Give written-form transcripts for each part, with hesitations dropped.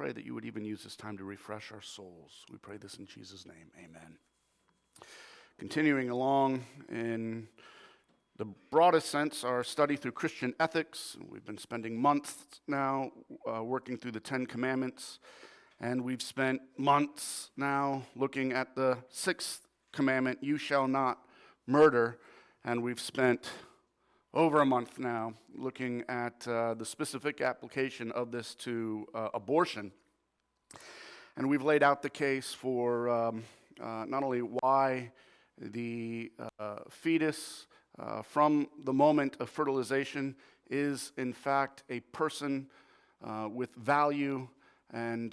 pray that you would even use this time to refresh our souls. We pray this in Jesus' name. Amen. Continuing along in the broadest sense, our study through Christian ethics. We've been spending months now working through the 10 Commandments, and we've spent months now looking at the 6th commandment, you shall not murder, and we've spent over a month now looking at the specific application of this to abortion. And we've laid out the case for not only why the fetus from the moment of fertilization is in fact a person with value and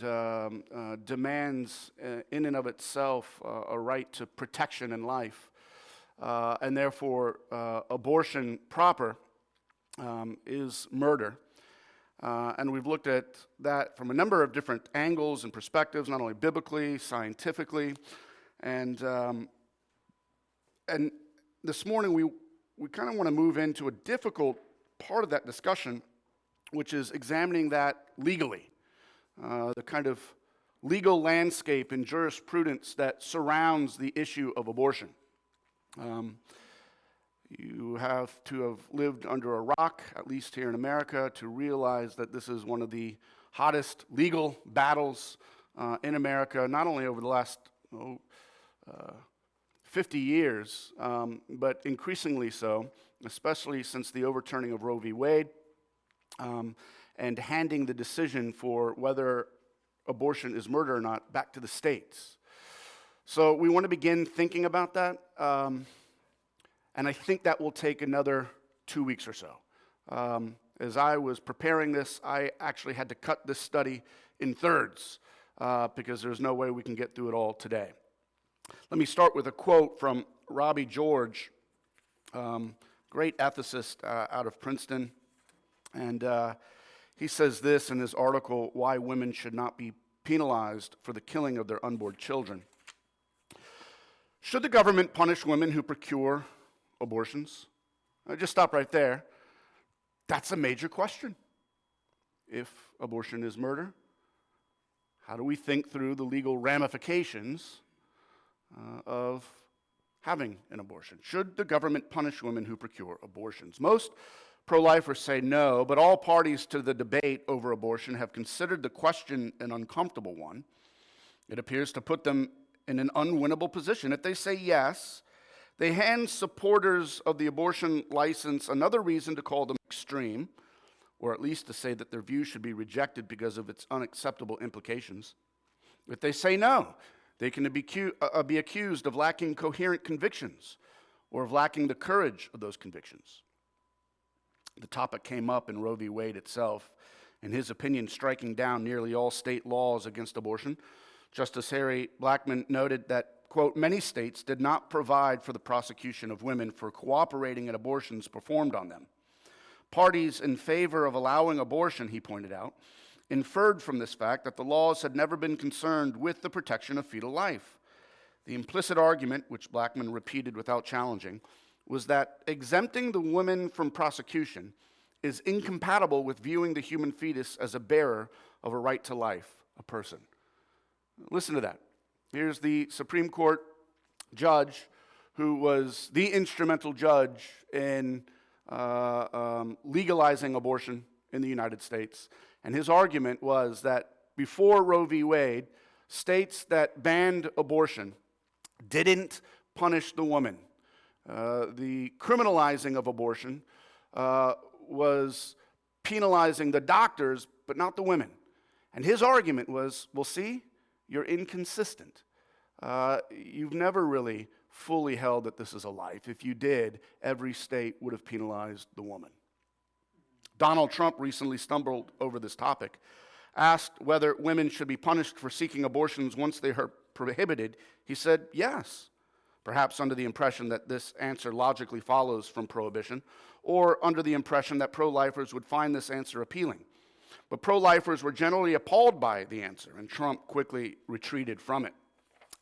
demands in and of itself a right to protection and life, and therefore abortion proper is murder. And we've looked at that from a number of different angles and perspectives, not only biblically, scientifically, and this morning we kind of want to move into a difficult part of that discussion, which is examining that legally, the kind of legal landscape and jurisprudence that surrounds the issue of abortion. You have to have lived under a rock, at least here in America, to realize that this is one of the hottest legal battles in America, not only over the last 50 years, but increasingly so, especially since the overturning of Roe v. Wade, and handing the decision for whether abortion is murder or not back to the states. So we want to begin thinking about that, and I think that will take another 2 weeks or so. As I was preparing this, I actually had to cut this study in thirds because there's no way we can get through it all today. Let me start with a quote from Robbie George, great ethicist out of Princeton, and he says this in his article, Why Women Should Not Be Penalized for the Killing of Their Unborn Children. Should the government punish women who procure abortions? Just stop right there. That's a major question. If abortion is murder, how do we think through the legal ramifications of having an abortion? Should the government punish women who procure abortions? Most pro-lifers say no, but all parties to the debate over abortion have considered the question an uncomfortable one. It appears to put them in an unwinnable position. If they say yes, they hand supporters of the abortion license another reason to call them extreme, or at least to say that their view should be rejected because of its unacceptable implications. If they say no, they can be accused of lacking coherent convictions or of lacking the courage of those convictions. The topic came up in Roe v. Wade itself, in his opinion striking down nearly all state laws against abortion. Justice Harry Blackmun noted that, quote, many states did not provide for the prosecution of women for cooperating in abortions performed on them. Parties in favor of allowing abortion, he pointed out, inferred from this fact that the laws had never been concerned with the protection of fetal life. The implicit argument, which Blackmun repeated without challenging, was that exempting the women from prosecution is incompatible with viewing the human fetus as a bearer of a right to life, a person. Listen to that. Here's the Supreme Court judge who was the instrumental judge in legalizing abortion in the United States. And his argument was that before Roe v. Wade, states that banned abortion didn't punish the woman. The criminalizing of abortion was penalizing the doctors, but not the women. And his argument was, well, see, you're inconsistent. You've never really fully held that this is a life. If you did, every state would have penalized the woman. Donald Trump recently stumbled over this topic, asked whether women should be punished for seeking abortions once they are prohibited. He said yes, perhaps under the impression that this answer logically follows from prohibition, or under the impression that pro-lifers would find this answer appealing. But pro-lifers were generally appalled by the answer, and Trump quickly retreated from it.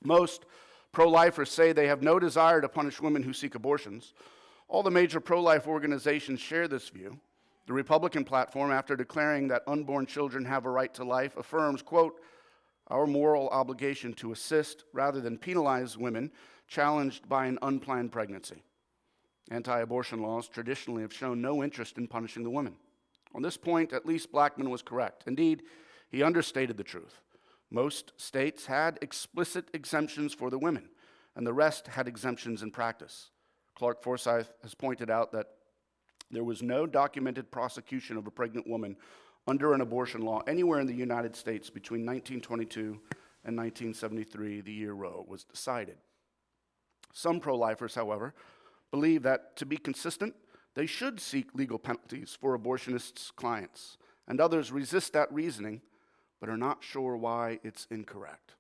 Most pro-lifers say they have no desire to punish women who seek abortions. All the major pro-life organizations share this view. The Republican platform, after declaring that unborn children have a right to life, affirms, quote, our moral obligation to assist rather than penalize women challenged by an unplanned pregnancy. Anti-abortion laws traditionally have shown no interest in punishing the women. On this point, at least Blackmun was correct. Indeed, he understated the truth. Most states had explicit exemptions for the women, and the rest had exemptions in practice. Clark Forsyth has pointed out that there was no documented prosecution of a pregnant woman under an abortion law anywhere in the United States between 1922 and 1973, the year Roe was decided. Some pro-lifers, however, believe that to be consistent, they should seek legal penalties for abortionists' clients, and others resist that reasoning, but are not sure why it's incorrect.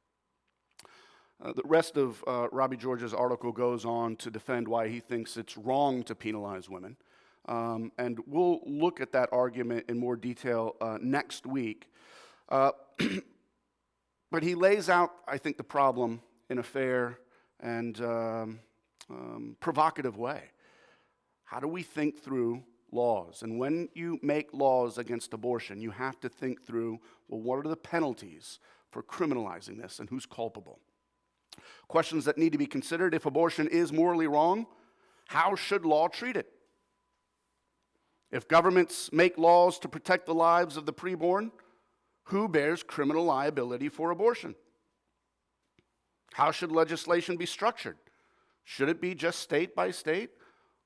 The rest of Robbie George's article goes on to defend why he thinks it's wrong to penalize women. And we'll look at that argument in more detail next week. But he lays out, I think, the problem in a fair and provocative way. How do we think through laws? And when you make laws against abortion, you have to think through, well, what are the penalties for criminalizing this and who's culpable? Questions that need to be considered: if abortion is morally wrong, how should law treat it? If governments make laws to protect the lives of the preborn, who bears criminal liability for abortion? How should legislation be structured? Should it be just state by state,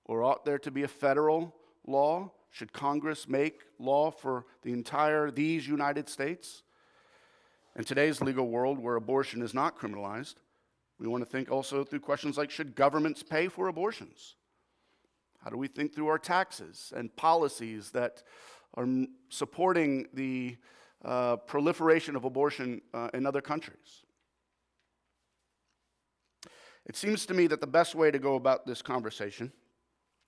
or ought there to be a federal law? Should Congress make law for these United States? In today's legal world, where abortion is not criminalized, we want to think also through questions like, should governments pay for abortions? How do we think through our taxes and policies that are supporting the proliferation of abortion in other countries? It seems to me that the best way to go about this conversation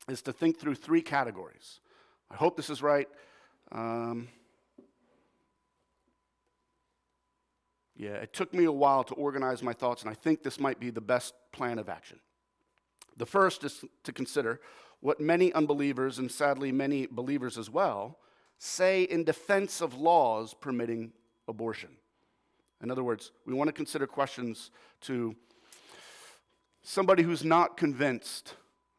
is to think through three categories. I hope this is right. It took me a while to organize my thoughts, and I think this might be the best plan of action. The first is to consider what many unbelievers, and sadly many believers as well, say in defense of laws permitting abortion. In other words, we want to consider questions to somebody who's not convinced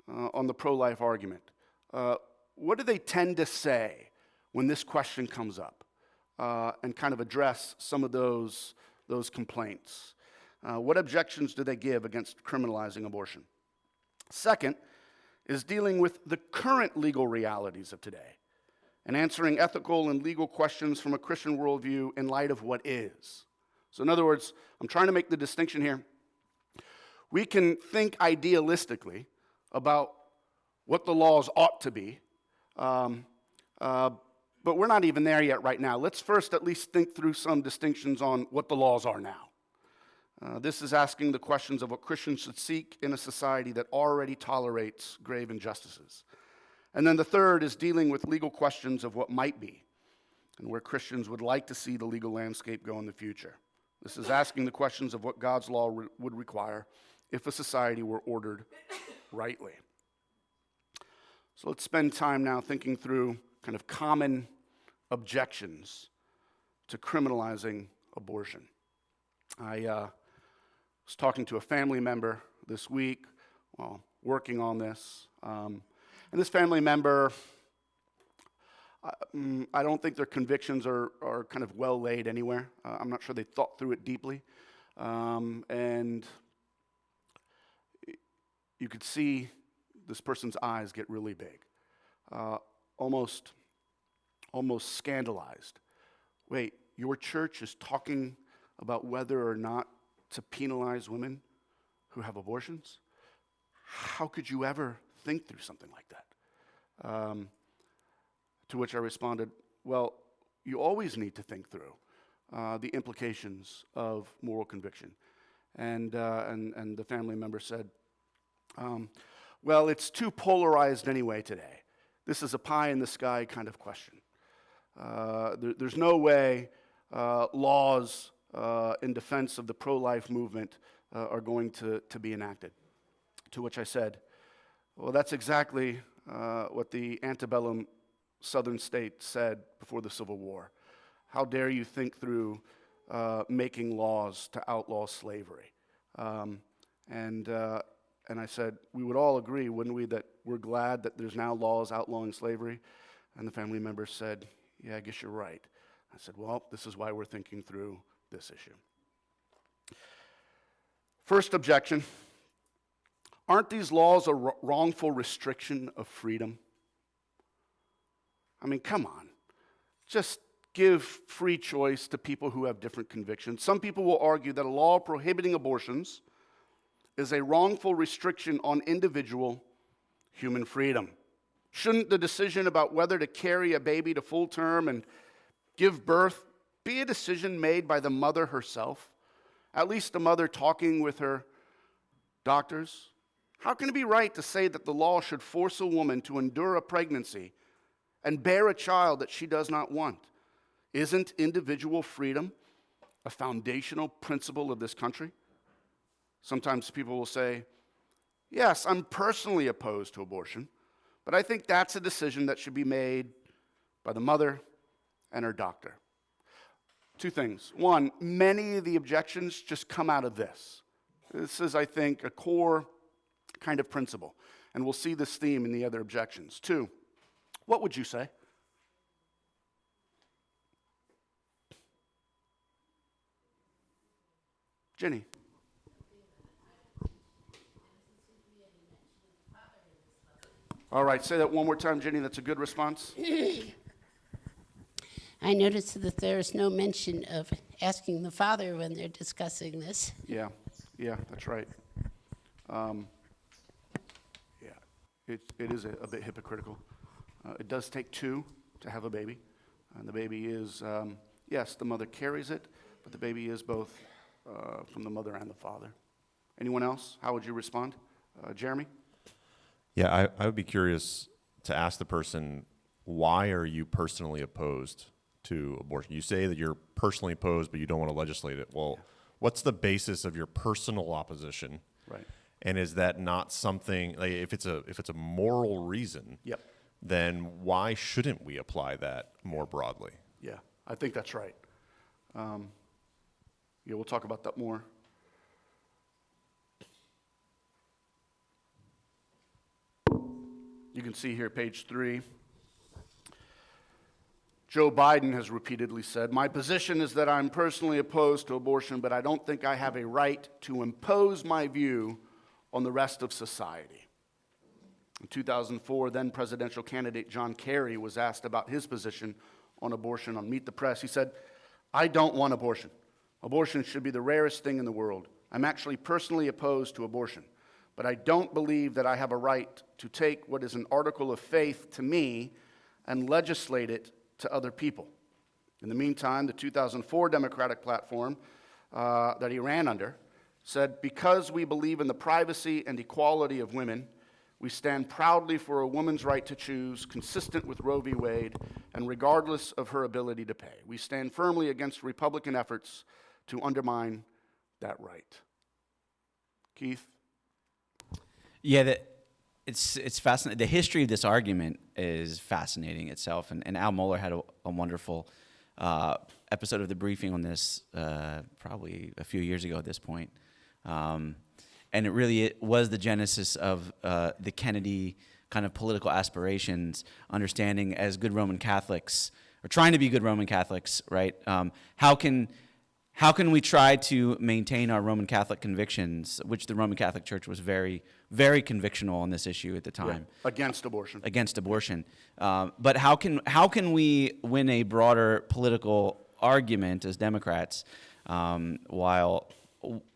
on the pro-life argument. What do they tend to say when this question comes up? And kind of address some of those complaints. What objections do they give against criminalizing abortion? Second is dealing with the current legal realities of today and answering ethical and legal questions from a Christian worldview in light of what is. So in other words, I'm trying to make the distinction here. We can think idealistically about what the laws ought to be, but we're not even there yet right now. Let's first at least think through some distinctions on what the laws are now. This is asking the questions of what Christians should seek in a society that already tolerates grave injustices. And then the third is dealing with legal questions of what might be and where Christians would like to see the legal landscape go in the future. This is asking the questions of what God's law would require if a society were ordered rightly. So let's spend time now thinking through kind of common objections to criminalizing abortion. I was talking to a family member this week while working on this. And this family member, I don't think their convictions are kind of well laid anywhere. I'm not sure they thought through it deeply. And you could see this person's eyes get really big, almost scandalized. Wait, your church is talking about whether or not to penalize women who have abortions? How could you ever think through something like that? To which I responded, well, you always need to think through the implications of moral conviction. And the family member said, well, it's too polarized anyway today. This is a pie-in-the-sky kind of question. There's no way laws in defense of the pro-life movement are going to be enacted. To which I said, well, that's exactly what the antebellum southern state said before the Civil War. How dare you think through making laws to outlaw slavery? And I said, we would all agree, wouldn't we, that we're glad that there's now laws outlawing slavery? And the family members said, yeah, I guess you're right. I said, well, this is why we're thinking through this issue. First objection, aren't these laws a wrongful restriction of freedom? I mean, come on. Just give free choice to people who have different convictions. Some people will argue that a law prohibiting abortions is a wrongful restriction on individual human freedom. Shouldn't the decision about whether to carry a baby to full term and give birth be a decision made by the mother herself? At least the mother talking with her doctors? How can it be right to say that the law should force a woman to endure a pregnancy and bear a child that she does not want? Isn't individual freedom a foundational principle of this country? Sometimes people will say, yes, I'm personally opposed to abortion, but I think that's a decision that should be made by the mother and her doctor. Two things. One, many of the objections just come out of this. This is, I think, a core kind of principle, and we'll see this theme in the other objections. Two, what would you say? Jenny. All right, say that one more time, Jenny. That's a good response. I noticed that there is no mention of asking the father when they're discussing this. Yeah, that's right. It is a bit hypocritical. It does take two to have a baby. And the baby is, yes, the mother carries it, but the baby is both from the mother and the father. Anyone else? How would you respond? Jeremy? Yeah, I would be curious to ask the person, why are you personally opposed to abortion? You say that you're personally opposed, but you don't want to legislate it. Well, what's the basis of your personal opposition? Right. And is that not something, like, if it's a moral reason, Yep. then why shouldn't we apply that more broadly? Yeah, I think that's right. We'll talk about that more. You can see here, page 3. Joe Biden has repeatedly said, my position is that I'm personally opposed to abortion, but I don't think I have a right to impose my view on the rest of society. In 2004, then presidential candidate John Kerry was asked about his position on abortion on Meet the Press. He said, I don't want abortion. Abortion should be the rarest thing in the world. I'm actually personally opposed to abortion, but I don't believe that I have a right to take what is an article of faith to me and legislate it to other people. In the meantime, the 2004 Democratic platform that he ran under said, because we believe in the privacy and equality of women, we stand proudly for a woman's right to choose, consistent with Roe v. Wade, and regardless of her ability to pay. We stand firmly against Republican efforts to undermine that right. Keith? Yeah, it's fascinating. The history of this argument is fascinating itself, and Al Mohler had a wonderful episode of The Briefing on this probably a few years ago at this point. And it was the genesis of the Kennedy kind of political aspirations, understanding as good Roman Catholics, or trying to be good Roman Catholics, right? How can we try to maintain our Roman Catholic convictions, which the Roman Catholic Church was very, very convictional on this issue at the time. Yeah, against abortion. But how can we win a broader political argument as Democrats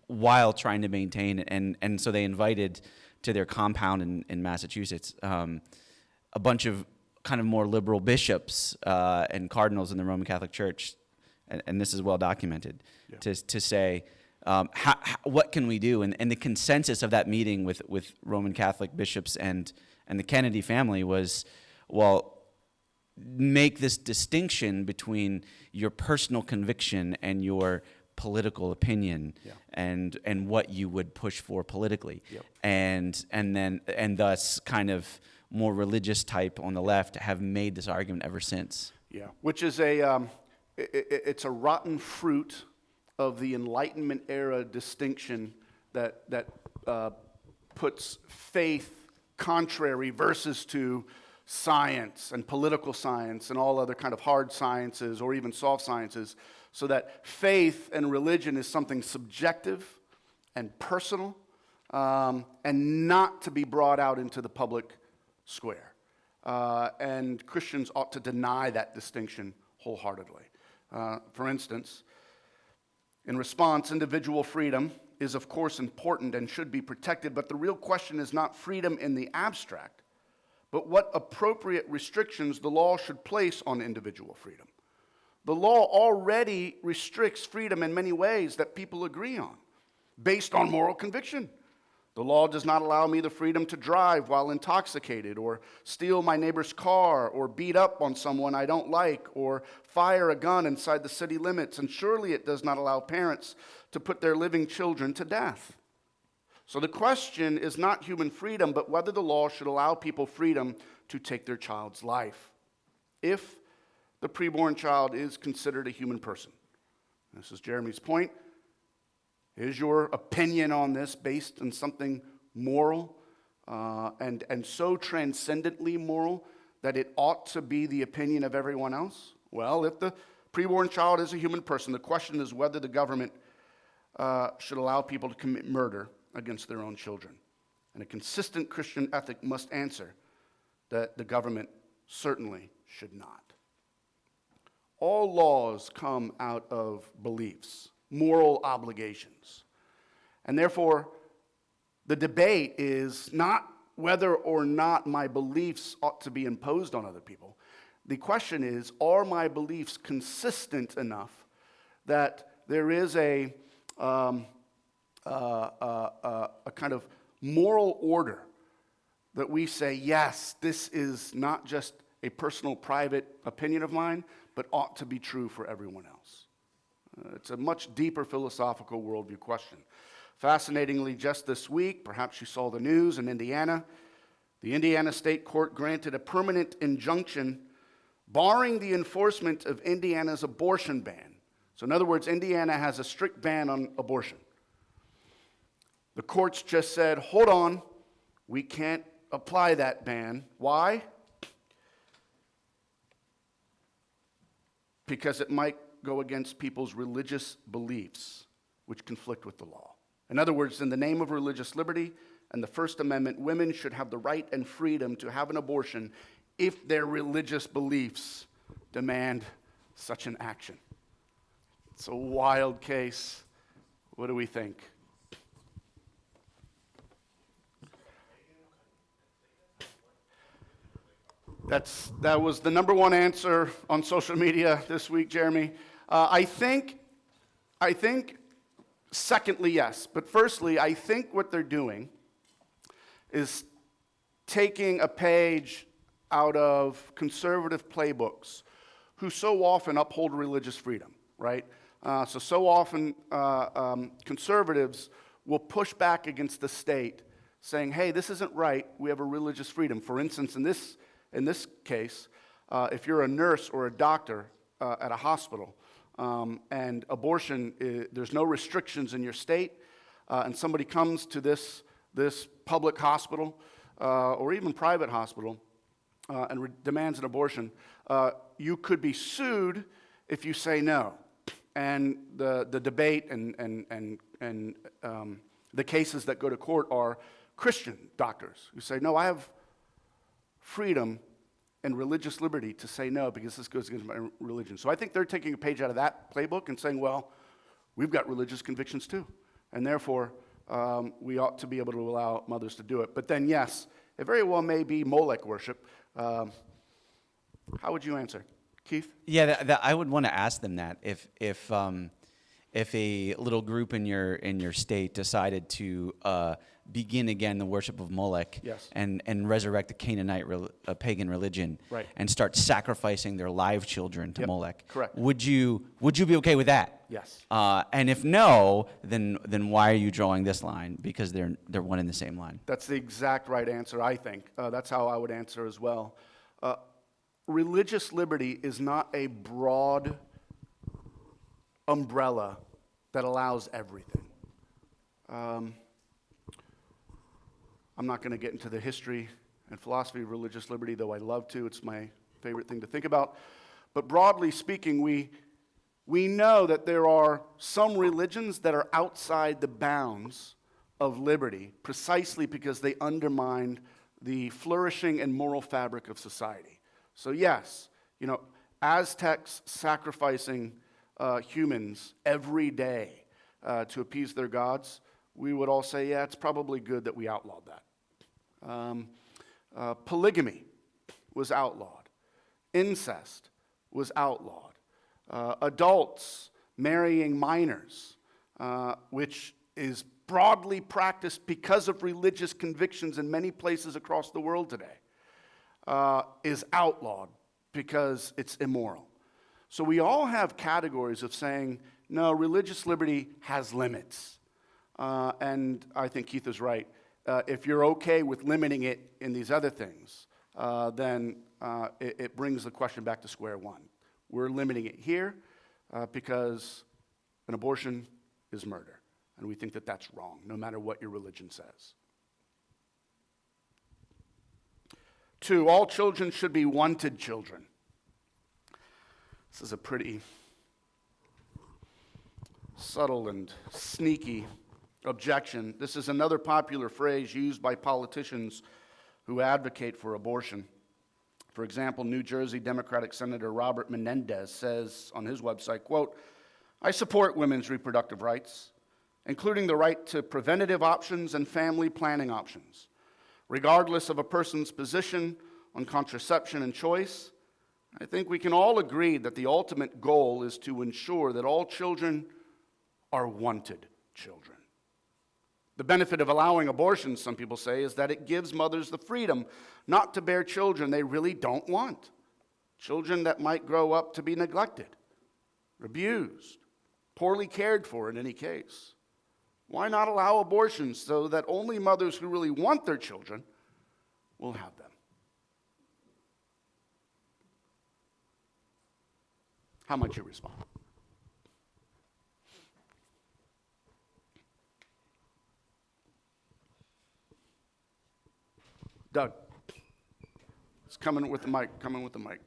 while trying to maintain, and so they invited to their compound in Massachusetts a bunch of kind of more liberal bishops and cardinals in the Roman Catholic Church, and this is well documented, to say, what can we do? And the consensus of that meeting with Roman Catholic bishops and the Kennedy family was, well, make this distinction between your personal conviction and your political opinion, and what you would push for politically, and thus kind of more religious type on the left have made this argument ever since. Yeah, which is it's a rotten fruit of the Enlightenment era distinction that puts faith contrary versus to science and political science and all other kind of hard sciences or even soft sciences, so that faith and religion is something subjective and personal, and not to be brought out into the public square. And Christians ought to deny that distinction wholeheartedly. For instance, in response, individual freedom is of course important and should be protected, but the real question is not freedom in the abstract, but what appropriate restrictions the law should place on individual freedom. The law already restricts freedom in many ways that people agree on, based on moral conviction. The law does not allow me the freedom to drive while intoxicated, or steal my neighbor's car, or beat up on someone I don't like, or fire a gun inside the city limits. And surely it does not allow parents to put their living children to death. So the question is not human freedom, but whether the law should allow people freedom to take their child's life, if the preborn child is considered a human person. This is Jeremy's point. Is your opinion on this based on something moral and so transcendently moral that it ought to be the opinion of everyone else? Well, if the preborn child is a human person, the question is whether the government should allow people to commit murder against their own children. And a consistent Christian ethic must answer that the government certainly should not. All laws come out of beliefs, moral obligations. And therefore, the debate is not whether or not my beliefs ought to be imposed on other people. The question is, are my beliefs consistent enough that there is a kind of moral order that we say, yes, this is not just a personal, private opinion of mine, but ought to be true for everyone else. It's a much deeper philosophical worldview question. Fascinatingly, just this week, perhaps you saw the news in Indiana, the Indiana State Court granted a permanent injunction barring the enforcement of Indiana's abortion ban. So in other words, Indiana has a strict ban on abortion. The courts just said, hold on, we can't apply that ban. Why? Because it might go against people's religious beliefs, which conflict with the law. In other words, in the name of religious liberty and the First Amendment, women should have the right and freedom to have an abortion if their religious beliefs demand such an action. It's a wild case. What do we think? That was the number one answer on social media this week, Jeremy. I think, secondly, yes. But firstly, I think what they're doing is taking a page out of conservative playbooks who so often uphold religious freedom, right? So often conservatives will push back against the state saying, hey, this isn't right, we have a religious freedom. For instance, in this case, if you're a nurse or a doctor at a hospital and abortion, there's no restrictions in your state, and somebody comes to this public hospital or even private hospital and demands an abortion, you could be sued if you say no. And the debate and the cases that go to court are Christian doctors who say, no, I have freedom and religious liberty to say no because this goes against my religion. So I think they're taking a page out of that playbook and saying, well, we've got religious convictions too, and therefore we ought to be able to allow mothers to do it. But then, yes, it very well may be Molech worship. How would you answer, Keith? Yeah, I would want to ask them that if if a little group in your state decided to begin again the worship of Molech, Yes. and resurrect the Canaanite pagan religion, Right. and start sacrificing their live children to Yep, Molech, correct. would you be okay with that? Yes. And if no, then why are you drawing this line? Because they're one in the same line. That's the exact right answer, I think. That's how I would answer as well. Religious liberty is not a broad umbrella that allows everything. I'm not going to get into the history and philosophy of religious liberty, though I'd love to. It's my favorite thing to think about. But broadly speaking, we know that there are some religions that are outside the bounds of liberty precisely because they undermine the flourishing and moral fabric of society. So yes, Aztecs sacrificing humans every day to appease their gods, we would all say, yeah, it's probably good that we outlawed that. Polygamy was outlawed. Incest was outlawed. Adults marrying minors, which is broadly practiced because of religious convictions in many places across the world today, is outlawed because it's immoral. So we all have categories of saying, no, religious liberty has limits. And I think Keith is right. If you're okay with limiting it in these other things, then it brings the question back to square one. We're limiting it here because an abortion is murder. And we think that that's wrong, no matter what your religion says. 2, all children should be wanted children. This is a pretty subtle and sneaky objection. This is another popular phrase used by politicians who advocate for abortion. For example, New Jersey Democratic Senator Robert Menendez says on his website, quote, "I support women's reproductive rights, including the right to preventative options and family planning options. Regardless of a person's position on contraception and choice, I think we can all agree that the ultimate goal is to ensure that all children are wanted children. The benefit of allowing abortion, some people say, is that it gives mothers the freedom not to bear children they really don't want, children that might grow up to be neglected, abused, poorly cared for in any case. Why not allow abortions so that only mothers who really want their children will have them?" How might you respond? Doug, it's coming with the mic, coming with the mic.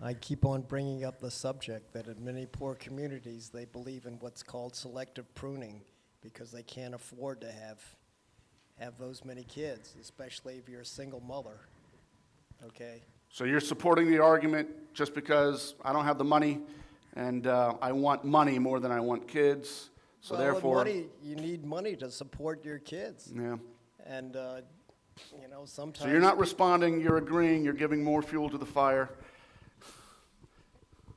I keep on bringing up the subject that in many poor communities, they believe in what's called selective pruning because they can't afford to have those many kids, especially if you're a single mother, okay? So you're supporting the argument just because I don't have the money and I want money more than I want kids, so Well, therefore... money, you need money to support your kids. Yeah. And, sometimes... So you're not responding, you're agreeing, you're giving more fuel to the fire.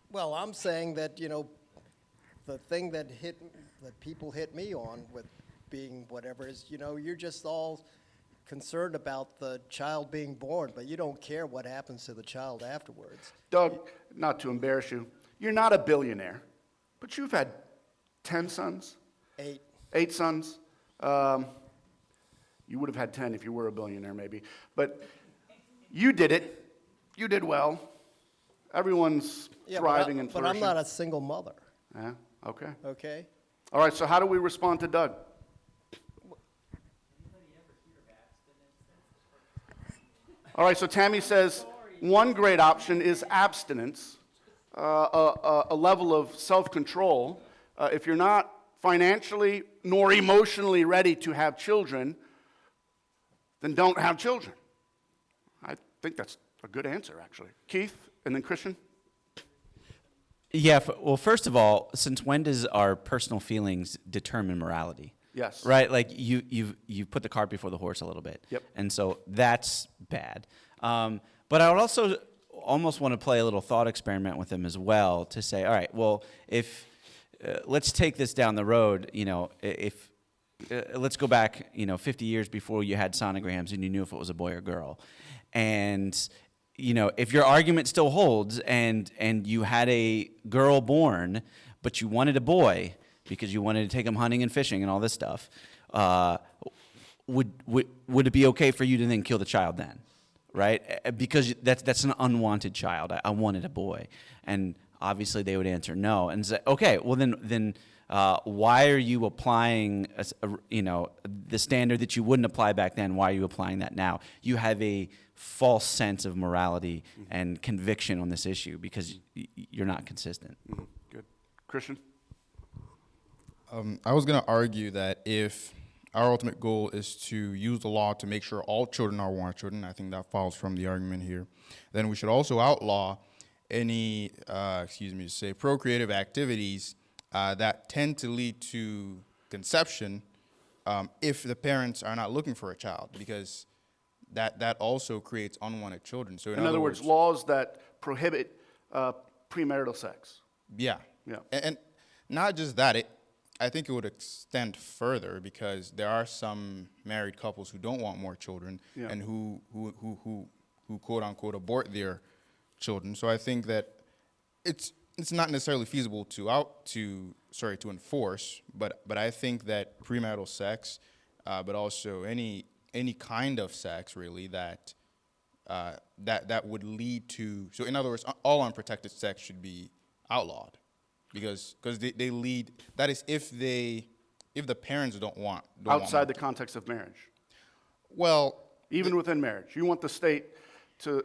Well, I'm saying that, the thing that people hit me on with being whatever is, you're just all concerned about the child being born, but you don't care what happens to the child afterwards. Doug, not to embarrass you, you're not a billionaire, but you've had 10 sons? 8. 8 sons? You would have had 10 if you were a billionaire, maybe. But you did it. You did well. Everyone's thriving and but flourishing. I'm not a single mother, Yeah, okay. okay? All right, so how do we respond to Doug? All right, so Tammy says one great option is abstinence, a level of self-control. If you're not financially nor emotionally ready to have children, then don't have children. I think that's a good answer, actually. Keith, and then Christian? Yeah. Well, first of all, since when does our personal feelings determine morality? Yes. Right. Like you put the cart before the horse a little bit. Yep. And so that's bad. But I would also almost want to play a little thought experiment with them as well to say, all right, well, if let's take this down the road. If let's go back, 50 years before you had sonograms and you knew if it was a boy or girl, and if your argument still holds, and you had a girl born, but you wanted a boy because you wanted to take him hunting and fishing and all this stuff, would it be okay for you to then kill the child then? Right? Because that's an unwanted child. I wanted a boy. And obviously they would answer no and say, okay, well then why are you applying the standard that you wouldn't apply back then? Why are you applying that now? You have a false sense of morality and conviction on this issue because you're not consistent. Mm-hmm. Good. Christian? I was going to argue that if our ultimate goal is to use the law to make sure all children are wanted children, I think that follows from the argument here, then we should also outlaw any, procreative activities that tend to lead to conception if the parents are not looking for a child, because that also creates unwanted children. So In other words, laws that prohibit premarital sex. Yeah. Yeah. And not just that, I think it would extend further, because there are some married couples who don't want more children, Yeah. and who quote unquote abort their children. So I think that it's not necessarily feasible to enforce, but I think that premarital sex, but also any kind of sex really that would lead to, so in other words, all unprotected sex should be outlawed. Because they lead, that is if the parents don't want Outside the context of marriage. Well, Even within marriage. You want the state to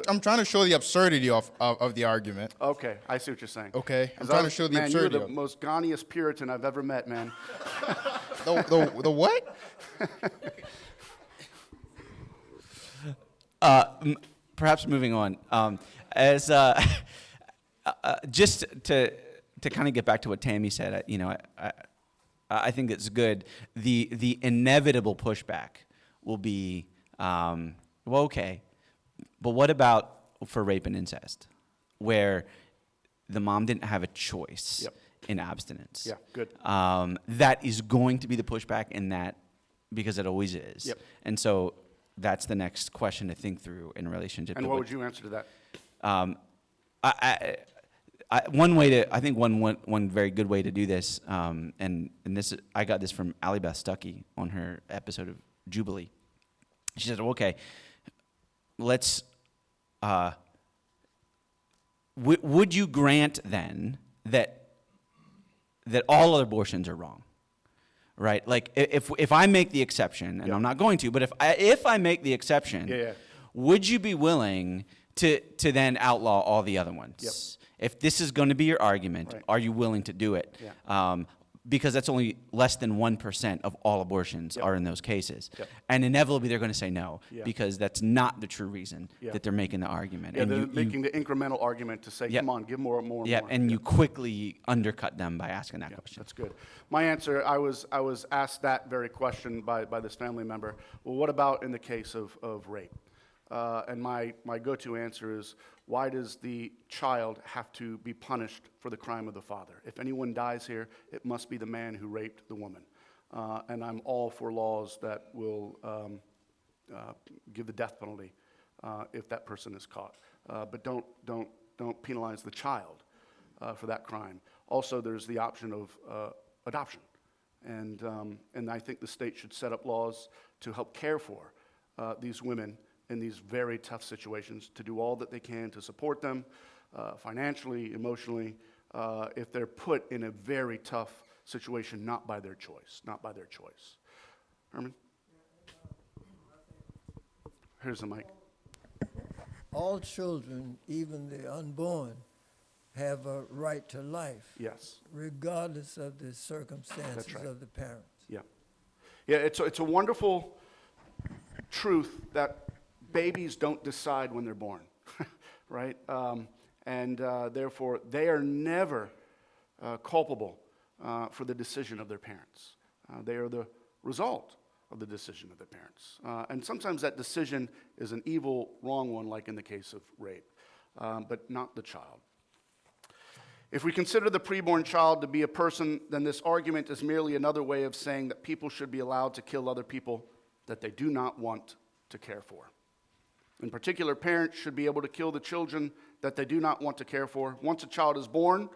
I'm trying to show the absurdity of the argument. Okay, I see what you're saying. Okay, I'm 'Cause trying to show the absurdity. You're the most Ghanaiest Puritan I've ever met, man. The what? Perhaps moving on. Just to kind of get back to what Tammy said, I think it's good. The inevitable pushback will be, okay, but what about for rape and incest, where the mom didn't have a choice Yep. in abstinence? Yeah, good. That is going to be the pushback in that, because it always is. Yep. And so that's the next question to think through in relationship And to what would you answer to that? I think one very good way to do this, and this I got this from Allie Beth Stuckey on her episode of Jubilee. She said, "Okay, let's. Would you grant then that all other abortions are wrong, right? Like if I make the exception, and Yep. I'm not going to, but if I make the exception, Yeah. would you be willing to then outlaw all the other ones? Yep. If this is going to be your argument, Right. are you willing to do it? Yeah. Because that's only less than 1% of all abortions Yep. are in those cases. Yep. And inevitably they're going to say no, Yeah. because that's not the true reason Yeah. that they're making the argument. Yeah, and they're making the incremental argument to say, Yep. come on, give more and more. yeah, and you quickly undercut them by asking that Yeah, question. that's good. My answer, I was asked that very question by this family member. Well, what about in the case of rape? And my go-to answer is, why does the child have to be punished for the crime of the father? If anyone dies here, it must be the man who raped the woman. And I'm all for laws that will give the death penalty if that person is caught. But don't penalize the child for that crime. Also, there's the option of adoption. And I think the state should set up laws to help care for these women in these very tough situations, to do all that they can to support them financially, emotionally, if they're put in a very tough situation, not by their choice. Herman? Here's the mic. All children, even the unborn, have a right to life, Yes. regardless of the circumstances right. of the parents. Yeah. Yeah, it's a wonderful truth that babies don't decide when they're born, right? Therefore, they are never culpable for the decision of their parents. They are the result of the decision of the parents. And sometimes that decision is an evil, wrong one, like in the case of rape, but not the child. If we consider the preborn child to be a person, then this argument is merely another way of saying that people should be allowed to kill other people that they do not want to care for. In particular, parents should be able to kill the children that they do not want to care for. Once a child is born,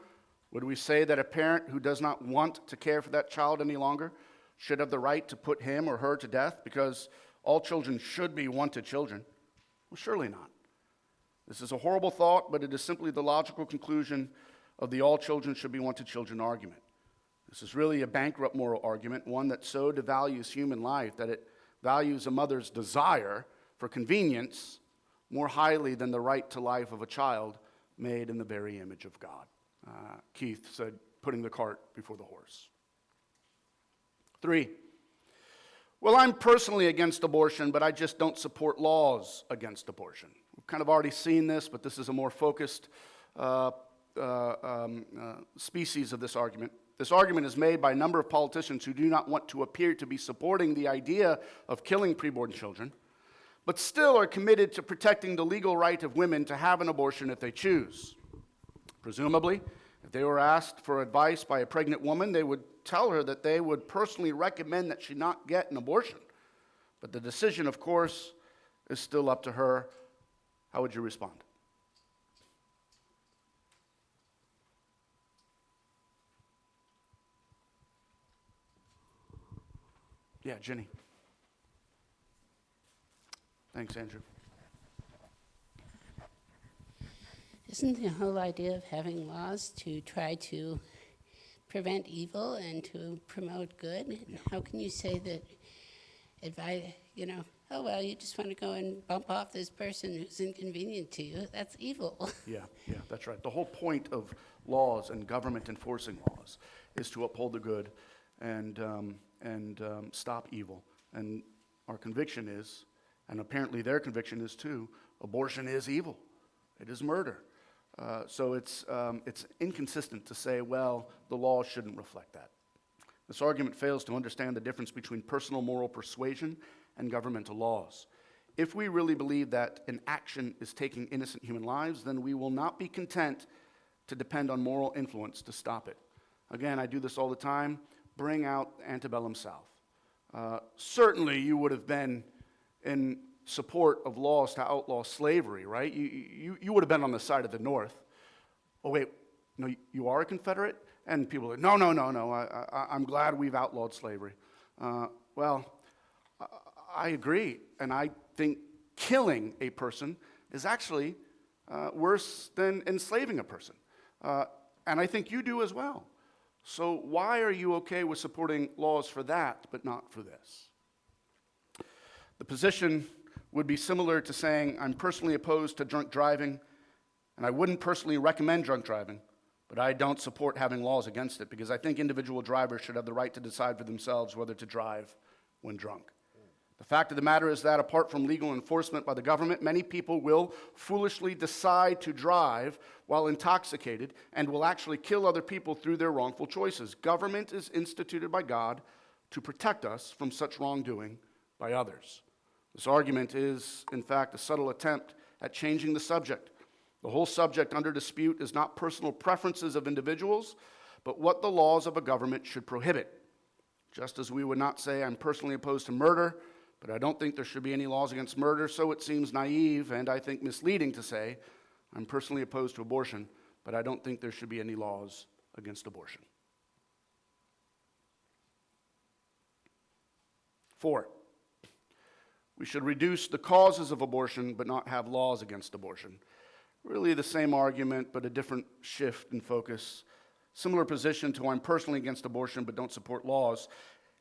would we say that a parent who does not want to care for that child any longer should have the right to put him or her to death because all children should be wanted children? Well, surely not. This is a horrible thought, but it is simply the logical conclusion of the all children should be wanted children argument. This is really a bankrupt moral argument, one that so devalues human life that it values a mother's desire for convenience more highly than the right to life of a child made in the very image of God. Keith said, putting the cart before the horse. 3, well, I'm personally against abortion, but I just don't support laws against abortion. We've kind of already seen this, but this is a more focused species of this argument. This argument is made by a number of politicians who do not want to appear to be supporting the idea of killing preborn children, but still are committed to protecting the legal right of women to have an abortion if they choose. Presumably, if they were asked for advice by a pregnant woman, they would tell her that they would personally recommend that she not get an abortion. But the decision, of course, is still up to her. How would you respond? Yeah, Jenny. Thanks, Andrew. Isn't the whole idea of having laws to try to prevent evil and to promote good? And how can you say that oh, well, you just want to go and bump off this person who's inconvenient to you? That's evil. Yeah, that's right. The whole point of laws and government enforcing laws is to uphold the good and stop evil. And our conviction is, and apparently their conviction is too, abortion is evil. It is murder. So it's inconsistent to say, well, the law shouldn't reflect that. This argument fails to understand the difference between personal moral persuasion and governmental laws. If we really believe that an action is taking innocent human lives, then we will not be content to depend on moral influence to stop it. Again, I do this all the time. Bring out antebellum South. Certainly you would have been in support of laws to outlaw slavery, right? You would have been on the side of the North. Oh, wait, no, you are a Confederate? And people are, no, I'm glad we've outlawed slavery. Well, I agree, and I think killing a person is actually worse than enslaving a person. And I think you do as well. So why are you okay with supporting laws for that, but not for this? The position would be similar to saying, I'm personally opposed to drunk driving, and I wouldn't personally recommend drunk driving, but I don't support having laws against it because I think individual drivers should have the right to decide for themselves whether to drive when drunk. The fact of the matter is that apart from legal enforcement by the government, many people will foolishly decide to drive while intoxicated and will actually kill other people through their wrongful choices. Government is instituted by God to protect us from such wrongdoing by others. This argument is, in fact, a subtle attempt at changing the subject. The whole subject under dispute is not personal preferences of individuals, but what the laws of a government should prohibit. Just as we would not say, I'm personally opposed to murder, but I don't think there should be any laws against murder, so it seems naive and I think misleading to say, I'm personally opposed to abortion, but I don't think there should be any laws against abortion. 4, we should reduce the causes of abortion, but not have laws against abortion. Really the same argument, but a different shift in focus. Similar position to I'm personally against abortion, but don't support laws,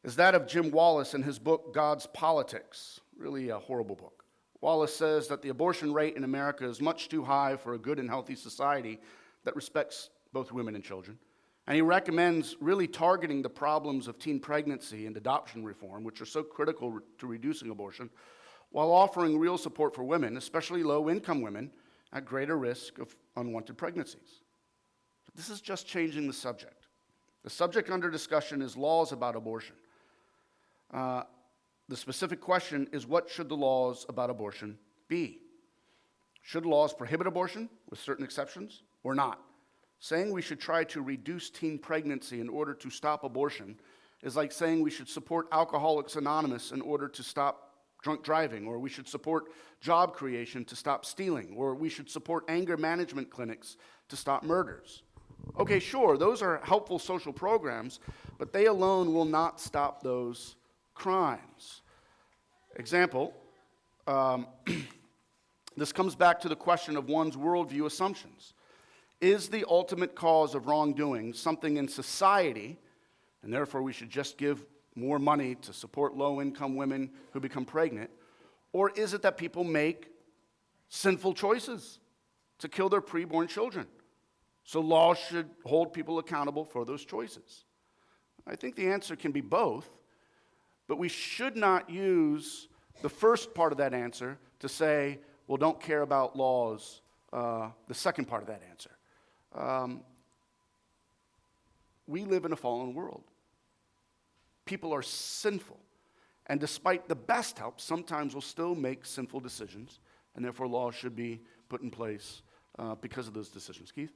is that of Jim Wallace in his book, God's Politics. Really a horrible book. Wallace says that the abortion rate in America is much too high for a good and healthy society that respects both women and children. And he recommends really targeting the problems of teen pregnancy and adoption reform, which are so critical to reducing abortion, while offering real support for women, especially low-income women, at greater risk of unwanted pregnancies. But this is just changing the subject. The subject under discussion is laws about abortion. The specific question is, what should the laws about abortion be? Should laws prohibit abortion, with certain exceptions, or not? Saying we should try to reduce teen pregnancy in order to stop abortion is like saying we should support Alcoholics Anonymous in order to stop drunk driving, or we should support job creation to stop stealing, or we should support anger management clinics to stop murders. Okay, sure, those are helpful social programs, but they alone will not stop those crimes. Example, this comes back to the question of one's worldview assumptions. Is the ultimate cause of wrongdoing something in society, and therefore we should just give more money to support low-income women who become pregnant, or is it that people make sinful choices to kill their preborn children? So laws should hold people accountable for those choices. I think the answer can be both, but we should not use the first part of that answer to say, well, don't care about laws, the second part of that answer. We live in a fallen world. People are sinful, and despite the best help, sometimes will still make sinful decisions, and therefore laws should be put in place because of those decisions. Keith?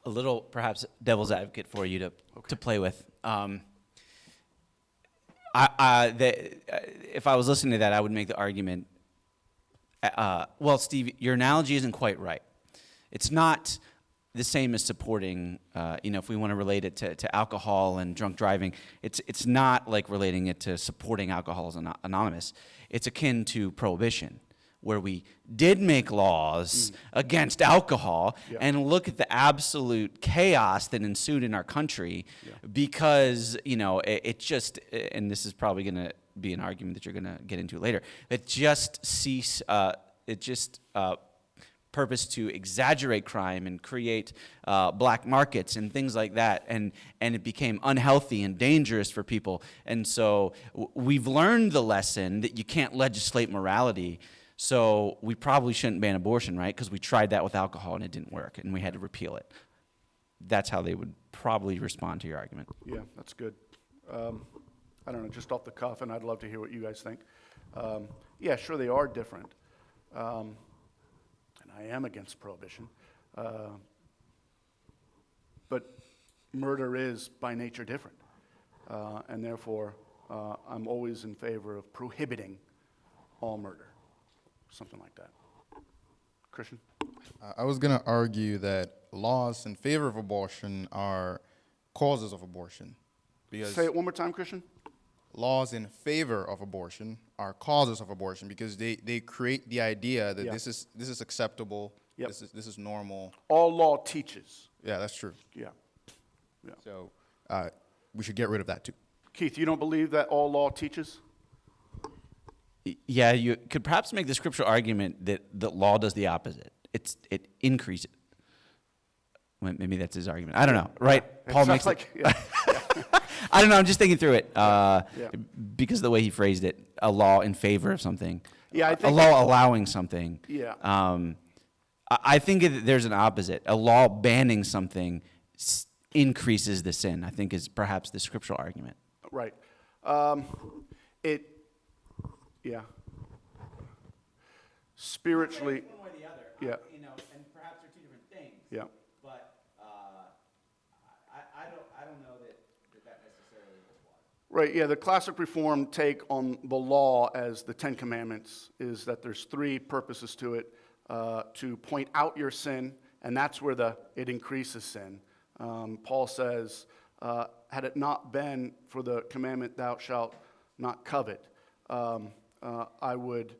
A little, perhaps, devil's advocate for you to play with. If I was listening to that, I would make the argument, well, Steve, your analogy isn't quite right. It's not the same as supporting, if we want to relate it to alcohol and drunk driving, it's not like relating it to supporting Alcoholics Anonymous. It's akin to prohibition, where we did make laws against alcohol, and look at the absolute chaos that ensued in our country because, it just, and this is probably going to be an argument that you're going to get into later, purpose to exaggerate crime and create black markets and things like that, and it became unhealthy and dangerous for people. And so we've learned the lesson that you can't legislate morality, so we probably shouldn't ban abortion, right? Because we tried that with alcohol and it didn't work, and we had to repeal it. That's how they would probably respond to your argument. Yeah, that's good. I don't know, just off the cuff, and I'd love to hear what you guys think. Yeah, sure, they are different. And I am against prohibition. But murder is, by nature, different. And therefore, I'm always in favor of prohibiting all murder. Something like that. Christian? I was going to argue that laws in favor of abortion are causes of abortion. Because Say it one more time, Christian. laws in favor of abortion are causes of abortion because they create the idea that this is acceptable, this is normal. All law teaches. Yeah, that's true. Yeah. So we should get rid of that too. Keith, you don't believe that all law teaches? Yeah, you could perhaps make the scriptural argument that the law does the opposite. It increases. Well, maybe that's his argument. I don't know, right? It Paul sounds makes like, I don't know. I'm just thinking through it because of the way he phrased it. A law in favor of something. Yeah, I a think law allowing something. Yeah. I think there's an opposite. A law banning something increases the sin, I think, is perhaps the scriptural argument. Right. Spiritually. One way or the other. Yeah. And perhaps they're two different things. Yeah. But I don't know that necessarily holds water. Right, yeah, the classic Reformed take on the law as the Ten Commandments is that there's three purposes to it. To point out your sin, and that's where it increases sin. Paul says, had it not been for the commandment, thou shalt not covet, I would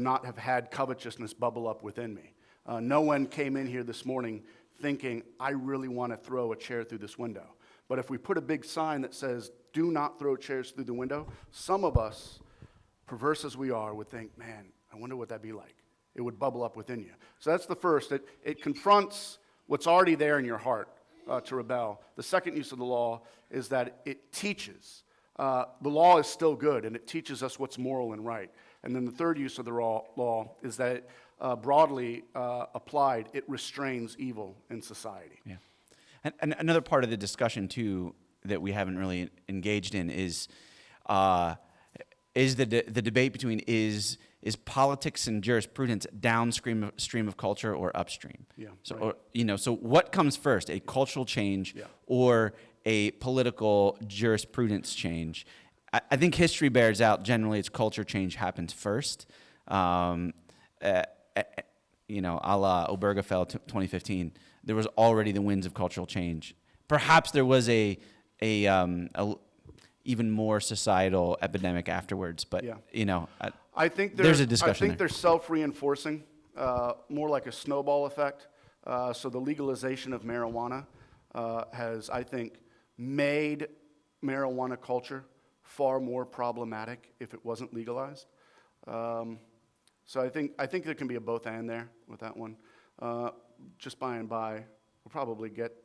not have had covetousness bubble up within me. No one came in here this morning thinking, I really want to throw a chair through this window. But if we put a big sign that says, do not throw chairs through the window, some of us, perverse as we are, would think, man, I wonder what that'd be like. It would bubble up within you. So that's the first. It confronts what's already there in your heart to rebel. The second use of the law is that it teaches. The law is still good, and it teaches us what's moral and right. And then the third use of the law is that it, broadly applied, it restrains evil in society. Yeah. And another part of the discussion, too, that we haven't really engaged in is the debate between is politics and jurisprudence downstream stream of culture or upstream? Yeah, So right. so what comes first, a cultural change Yeah. or a political jurisprudence change? I think history bears out generally it's culture change happens first. A la Obergefell 2015, there was already the winds of cultural change. Perhaps there was a even more societal epidemic afterwards, but Yeah. I think there's a discussion I think there. they're self-reinforcing, more like a snowball effect. So the legalization of marijuana has, I think, made marijuana culture far more problematic if it wasn't legalized. So I think there can be a both and there with that one. Just by and by, we'll probably get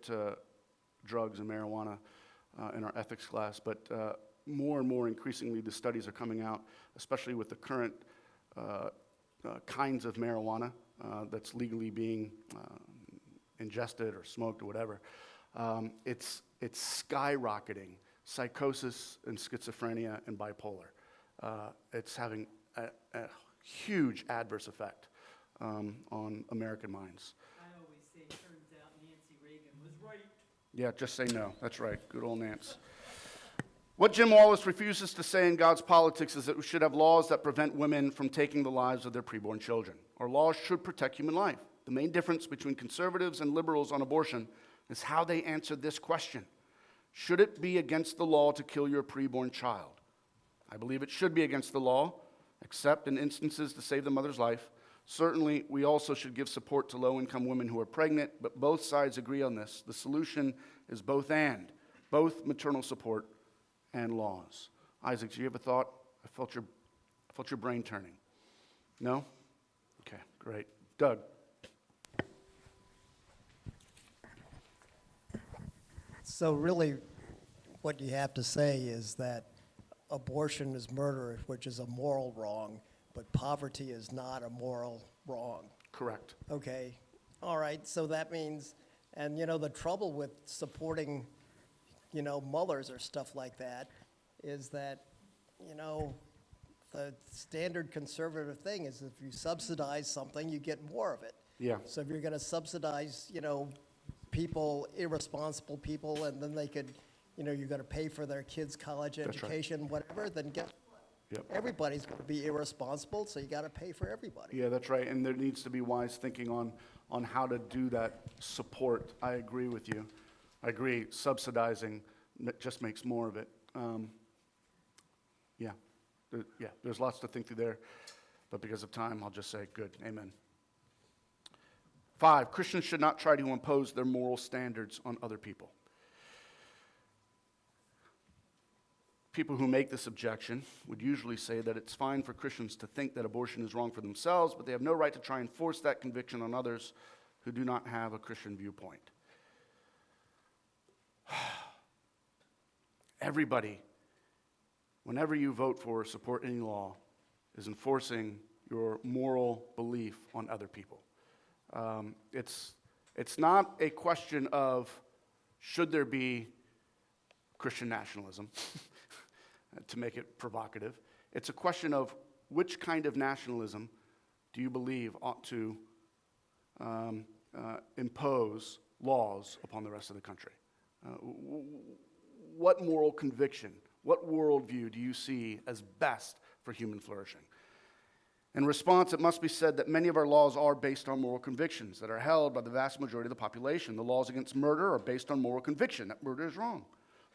to drugs and marijuana in our ethics class, but more and more increasingly the studies are coming out, especially with the current kinds of marijuana that's legally being ingested or smoked or whatever. It's skyrocketing psychosis and schizophrenia and bipolar. It's having a huge adverse effect on American minds. I always say, turns out Nancy Reagan was right. Yeah, just say no. That's right. Good old Nance. What Jim Wallace refuses to say in God's politics is that we should have laws that prevent women from taking the lives of their preborn children. Our laws should protect human life. The main difference between conservatives and liberals on abortion is how they answer this question. Should it be against the law to kill your preborn child? I believe it should be against the law, except in instances to save the mother's life. Certainly, we also should give support to low-income women who are pregnant, but both sides agree on this. The solution is both maternal support and laws. Isaac, do you have a thought? I felt your brain turning. No? Okay, great. Doug? So really, what you have to say is that abortion is murder, which is a moral wrong, but poverty is not a moral wrong. Correct. Okay, all right, so that means, and the trouble with supporting, mothers or stuff like that is that, the standard conservative thing is if you subsidize something, you get more of it. Yeah. So if you're gonna subsidize, people, irresponsible people, and then they could, you're gonna pay for their kids' college That's right. education, whatever, then guess what? Yep. Everybody's gonna be irresponsible, so you gotta pay for everybody. Yeah, that's right. And there needs to be wise thinking on how to do that support. I agree with you. I agree. Subsidizing just makes more of it. There's lots to think through there. But because of time, I'll just say good. Amen. 5, Christians should not try to impose their moral standards on other people. People who make this objection would usually say that it's fine for Christians to think that abortion is wrong for themselves, but they have no right to try and force that conviction on others who do not have a Christian viewpoint. Everybody, whenever you vote for or support any law, is enforcing your moral belief on other people. It's not a question of should there be Christian nationalism, to make it provocative. It's a question of which kind of nationalism do you believe ought to impose laws upon the rest of the country? What moral conviction, what worldview do you see as best for human flourishing? In response, it must be said that many of our laws are based on moral convictions that are held by the vast majority of the population. The laws against murder are based on moral conviction that murder is wrong.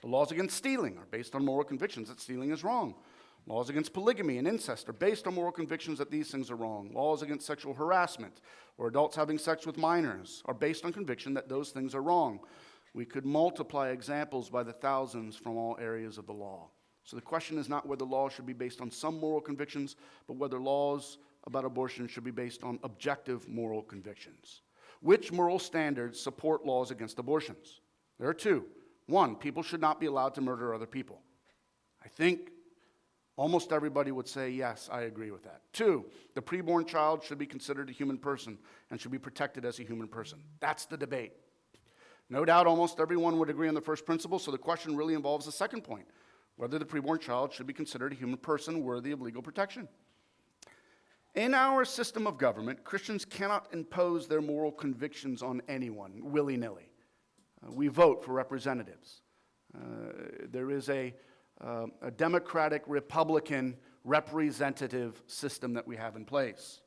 The laws against stealing are based on moral convictions that stealing is wrong. Laws against polygamy and incest are based on moral convictions that these things are wrong. Laws against sexual harassment or adults having sex with minors are based on conviction that those things are wrong. We could multiply examples by the thousands from all areas of the law. So the question is not whether laws should be based on some moral convictions, but whether laws about abortion should be based on objective moral convictions. Which moral standards support laws against abortions? There are 2. 1, people should not be allowed to murder other people. I think almost everybody would say, yes, I agree with that. 2, the preborn child should be considered a human person and should be protected as a human person. That's the debate. No doubt almost everyone would agree on the first principle, so the question really involves the second point. whether the preborn child should be considered a human person worthy of legal protection. In our system of government, Christians cannot impose their moral convictions on anyone willy-nilly. We vote for representatives. There is a democratic, Republican, representative system that we have in place.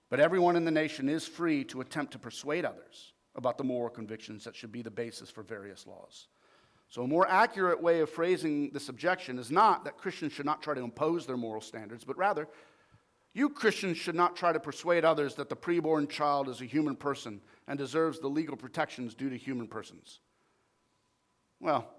But everyone in the nation is free to attempt to persuade others about the moral convictions that should be the basis for various laws. So a more accurate way of phrasing this objection is not that Christians should not try to impose their moral standards, but rather, you Christians should not try to persuade others that the preborn child is a human person and deserves the legal protections due to human persons. Well,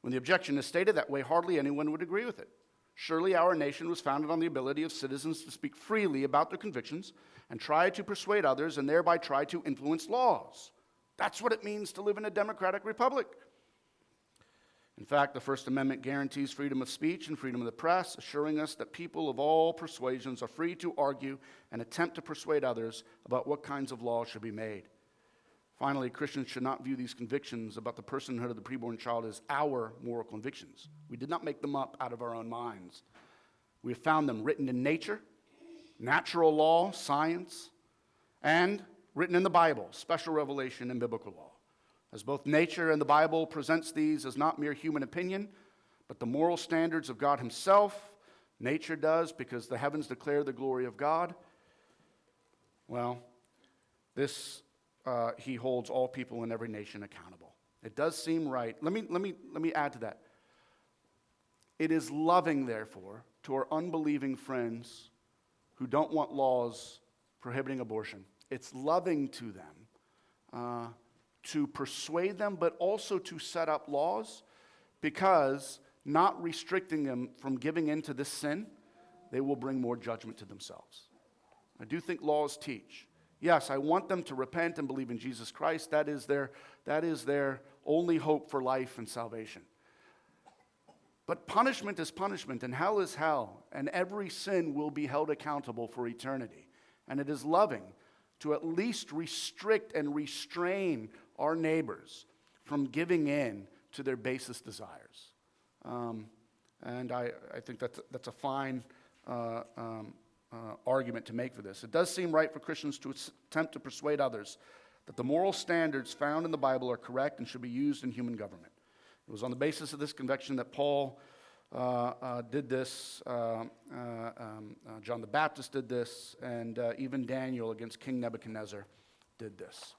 when the objection is stated that way, hardly anyone would agree with it. Surely our nation was founded on the ability of citizens to speak freely about their convictions and try to persuade others and thereby try to influence laws. That's what it means to live in a democratic republic. In fact, the First Amendment guarantees freedom of speech and freedom of the press, assuring us that people of all persuasions are free to argue and attempt to persuade others about what kinds of laws should be made. Finally, Christians should not view these convictions about the personhood of the preborn child as our moral convictions. We did not make them up out of our own minds. We have found them written in nature, natural law, science, and written in the Bible, special revelation and biblical law. As both nature and the Bible presents these as not mere human opinion, but the moral standards of God himself, nature does because the heavens declare the glory of God. Well, this he holds all people in every nation accountable. It does seem right. Let me add to that. It is loving, therefore, to our unbelieving friends who don't want laws prohibiting abortion. It's loving to them to persuade them, but also to set up laws, because not restricting them from giving in to this sin, they will bring more judgment to themselves. I do think laws teach. Yes, I want them to repent and believe in Jesus Christ. That is their only hope for life and salvation. But punishment is punishment, and hell is hell, and every sin will be held accountable for eternity. And it is loving to at least restrict and restrain our neighbors from giving in to their basest desires. And I think that's a fine argument to make for this. It does seem right for Christians to attempt to persuade others that the moral standards found in the Bible are correct and should be used in human government. It was on the basis of this conviction that Paul did this, John the Baptist did this, and even Daniel against King Nebuchadnezzar did this.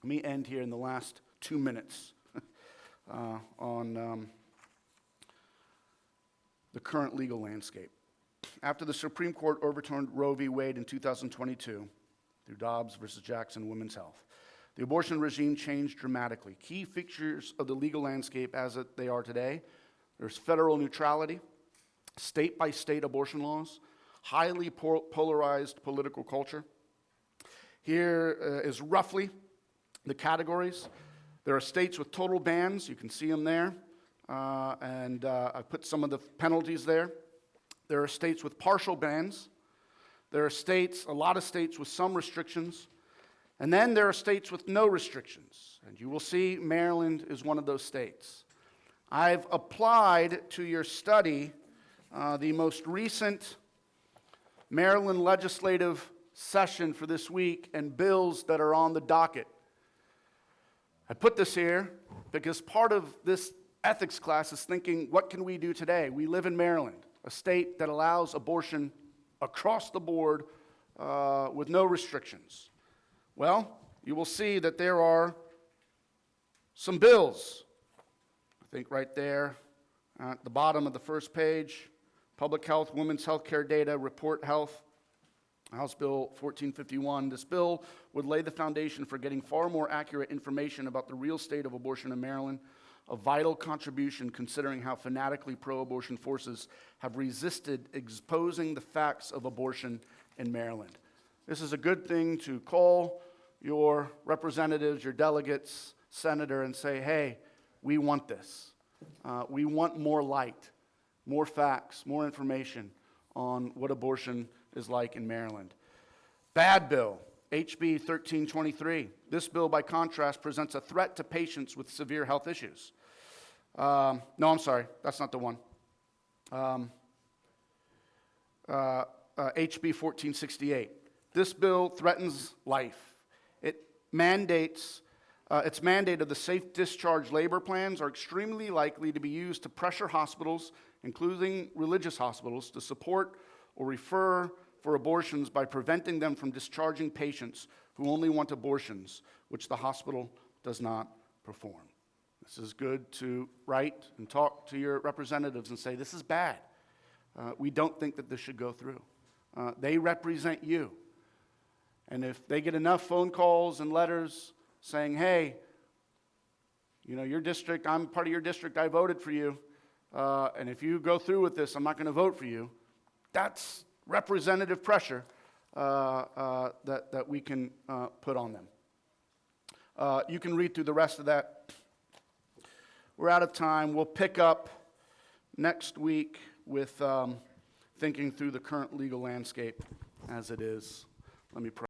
Let me end here in the last 2 minutes on the current legal landscape. After the Supreme Court overturned Roe v. Wade in 2022 through Dobbs versus Jackson Women's Health, the abortion regime changed dramatically. Key features of the legal landscape as they are today: there's federal neutrality, state-by-state abortion laws, highly polarized political culture. Here is roughly the categories. There are states with total bans. You can see them there. And I put some of the penalties there. There are states with partial bans. There are states, a lot of states with some restrictions. And then there are states with no restrictions. And you will see Maryland is one of those states. I've applied to your study the most recent Maryland legislative session for this week and bills that are on the docket. I put this here because part of this ethics class is thinking, what can we do today? We live in Maryland, a state that allows abortion across the board with no restrictions. Well, you will see that there are some bills. I think right there at the bottom of the first page: Public Health, Women's Health Care Data, Report Health, House Bill 1451. This bill would lay the foundation for getting far more accurate information about the real state of abortion in Maryland, a vital contribution considering how fanatically pro-abortion forces have resisted exposing the facts of abortion in Maryland. This is a good thing to call your representatives, your delegates, senator, and say, hey, we want this. We want more light, more facts, more information on what abortion is like in Maryland. Bad bill, HB 1323. This bill, by contrast, presents a threat to patients with severe health issues. No, I'm sorry, that's not the one. HB 1468. This bill threatens life. It mandates, its mandate of the safe discharge labor plans are extremely likely to be used to pressure hospitals, including religious hospitals, to support or refer for abortions by preventing them from discharging patients who only want abortions, which the hospital does not perform. This is good to write and talk to your representatives and say, this is bad. We don't think that this should go through. They represent you. And if they get enough phone calls and letters saying, hey, you know, your district, I'm part of your district, I voted for you, and if you go through with this, I'm not going to vote for you, that's representative pressure that we can put on them. You can read through the rest of that. We're out of time. We'll pick up next week with thinking through the current legal landscape as it is. Let me pray.